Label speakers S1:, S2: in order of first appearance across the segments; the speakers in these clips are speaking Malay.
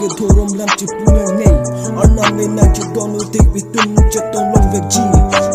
S1: ke Dhomrom Chepu nang nei Arnam me nang che donu tik bitum che tong long vek ji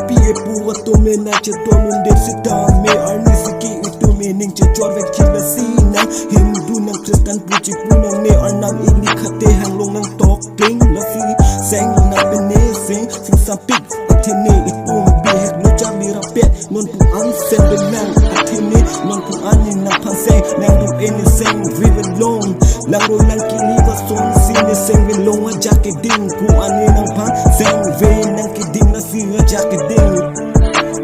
S1: Pie pu wato me nang che donu ndep sita me arni siki itu me ning che chor vek chi la si nang Hindu nang Kristen pu Chepu nang nei Arnam ini khate hanglong nang tok ting la si Seng na bene seng sing sapik athene itum bi hek no chami rapet non pu an sen benang athene non pu an ni nang phaseng nang du eni seng river long lang ro lang kini wa son sine seng ve long a jacket ding pu ani nang phan seng ve nang ki ding na si a jacket ding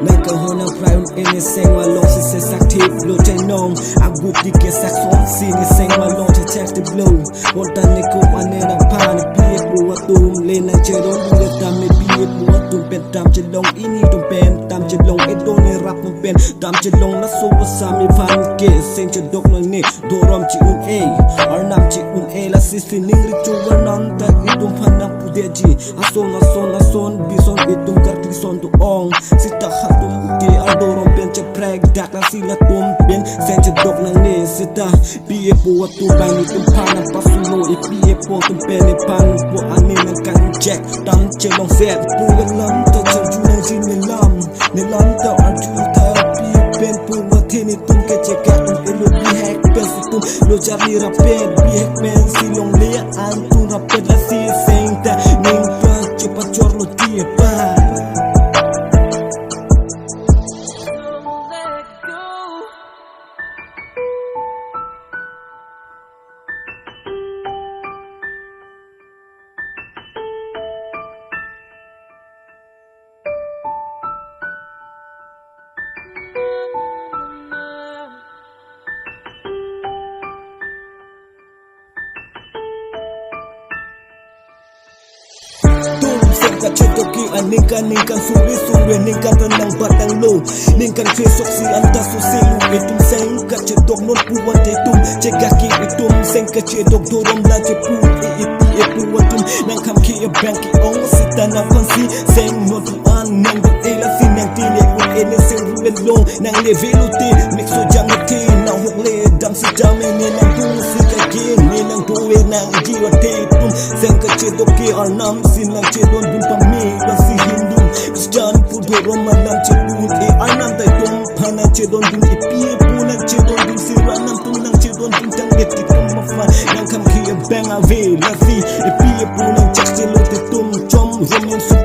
S1: nang ka hona prime eni seng wa long si se sak tip lo te nong a good dik ke sak son sine seng wa long te text the blow what ta ne ko ani nang phan pi pu wa tum le na che ron du ta me pi pu wa tum pen tam che long ini tum pen tam che long e do ne rap tum pen tam che long na so wa sa mi phan ke seng che dok nang ne Dhomrom Chepu e Arnam Chepu e la sisti ning ri chu wa nan ta itum phan na pu de ji ason bison itum kar son tu ong sita khatum ke Dhomrom pen che preg dak na sila tum pen seng che dok nang ne sita pi pu wa tu bai ni tum phan na pasulo e pi pu tum pen e pan pu ani nang kan jack tam che long set pu lam ta che ju nang jin ne lam ta ar chu ta pi pen pu wa thini tum ke che ka e lo bi hek pen tum lo jami rapet bi hek pen si long le an tu rapet la si seng ta ning pa che pa chor lo ti pa ka chotoki aninkan suri ningkan tenang batang lo ningkan fesok si anta suselu itum seng ka chetok non puwan tetum cegaki itum seng ka chetok Dhomrom Chepu ipu watum nang kam ki banki ong sita na fansi seng non puan nang ela si nang tine ku ene seng ruelo nang levelote mixo jamati nang hokle dam si jame ni nang tu si ka ki ni nang doe nang jiwa tetum seng ka chetok ki Arnam sin nang chedon dun pami si Hindu Kristen pu Dhomrom Chepu e Arnam tai tum phana chedon dun e pie pu nang chedon dun si Arnam tum nang chedon dun tang get ki tum ma fa nang kam ki bang ave la si e pie pu nang chak chelo te tum chom romen su